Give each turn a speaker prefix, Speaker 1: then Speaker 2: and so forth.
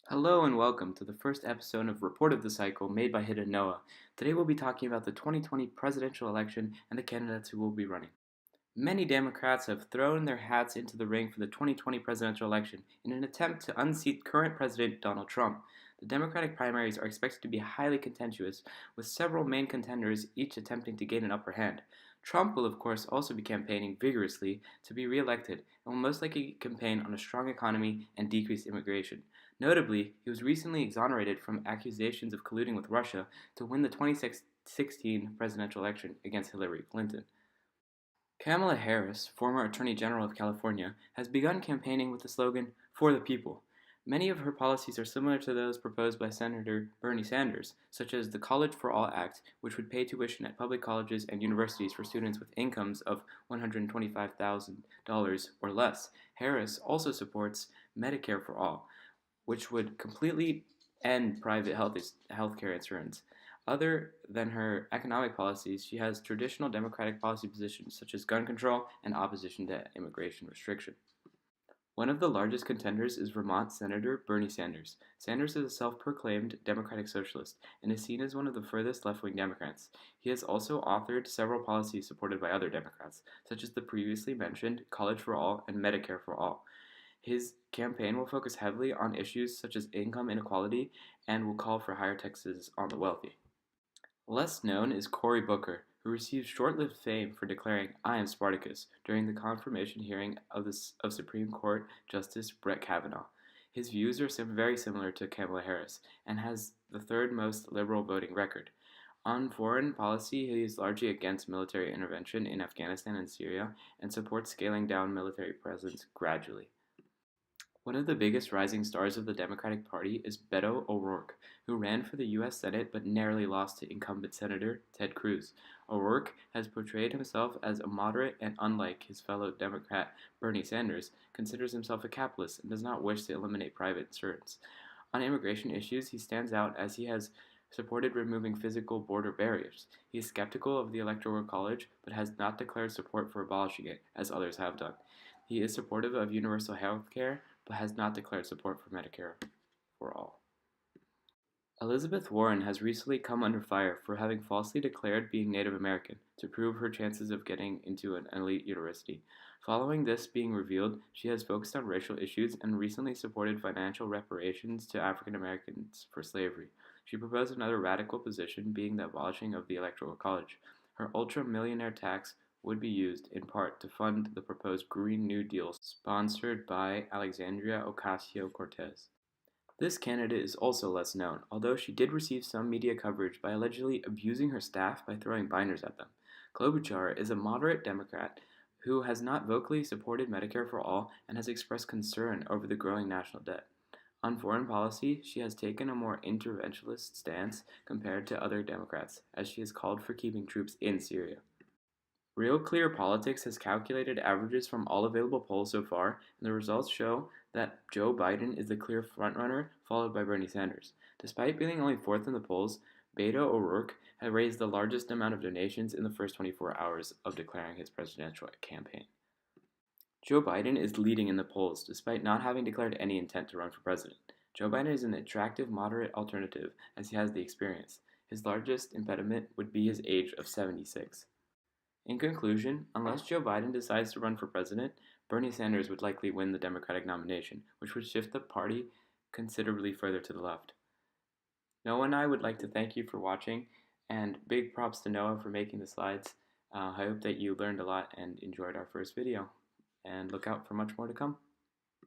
Speaker 1: Hello and welcome to the first episode of Report of the Cycle made by Hidden Noah. Today we'll be talking about the 2020 presidential election and the candidates who will be running. Many Democrats have thrown their hats into the ring for the 2020 presidential election in an attempt to unseat current President Donald Trump. The Democratic primaries are expected to be highly contentious, with several main contenders each attempting to gain an upper hand. Trump will, of course, also be campaigning vigorously to be re-elected and will most likely campaign on a strong economy and decreased immigration. Notably, he was recently exonerated from accusations of colluding with Russia to win the 2016 presidential election against Hillary Clinton. Kamala Harris, former Attorney General of California, has begun campaigning with the slogan, "For the People." Many of her policies are similar to those proposed by Senator Bernie Sanders, such as the College for All Act, which would pay tuition at public colleges and universities for students with incomes of $125,000 or less. Harris also supports Medicare for All, which would completely end private healthcare insurance. Other than her economic policies, she has traditional Democratic policy positions such as gun control and opposition to immigration restriction. One of the largest contenders is Vermont Senator Bernie Sanders. Sanders is a self-proclaimed Democratic Socialist and is seen as one of the furthest left-wing Democrats. He has also authored several policies supported by other Democrats, such as the previously mentioned College for All and Medicare for All. His campaign will focus heavily on issues such as income inequality and will call for higher taxes on the wealthy. Less known is Cory Booker, who received short-lived fame for declaring "I am Spartacus" during the confirmation hearing of Supreme Court Justice Brett Kavanaugh. His views are very similar to Kamala Harris and has the third most liberal voting record. On foreign policy, he is largely against military intervention in Afghanistan and Syria and supports scaling down military presence gradually. One of the biggest rising stars of the Democratic Party is Beto O'Rourke, who ran for the U.S. Senate but narrowly lost to incumbent Senator Ted Cruz. O'Rourke has portrayed himself as a moderate and, unlike his fellow Democrat Bernie Sanders, considers himself a capitalist and does not wish to eliminate private insurance. On immigration issues, he stands out as he has supported removing physical border barriers. He is skeptical of the Electoral College but has not declared support for abolishing it, as others have done. He is supportive of universal health care but has not declared support for Medicare for All. Elizabeth Warren has recently come under fire for having falsely declared being Native American to prove her chances of getting into an elite university. Following this being revealed, she has focused on racial issues and recently supported financial reparations to African Americans for slavery. She proposed another radical position, being the abolishing of the Electoral College. Her ultra-millionaire tax would be used, in part, to fund the proposed Green New Deal sponsored by Alexandria Ocasio-Cortez. This candidate is also less known, although she did receive some media coverage by allegedly abusing her staff by throwing binders at them. Klobuchar is a moderate Democrat who has not vocally supported Medicare for All and has expressed concern over the growing national debt. On foreign policy, she has taken a more interventionist stance compared to other Democrats, as she has called for keeping troops in Syria. Real Clear Politics has calculated averages from all available polls so far, and the results show that Joe Biden is the clear frontrunner, followed by Bernie Sanders. Despite being only fourth in the polls, Beto O'Rourke had raised the largest amount of donations in the first 24 hours of declaring his presidential campaign. Joe Biden is leading in the polls, despite not having declared any intent to run for president. Joe Biden is an attractive moderate alternative, as he has the experience. His largest impediment would be his age of 76. In conclusion, unless Joe Biden decides to run for president, Bernie Sanders would likely win the Democratic nomination, which would shift the party considerably further to the left. Noah and I would like to thank you for watching, and big props to Noah for making the slides. I hope that you learned a lot and enjoyed our first video, and look out for much more to come.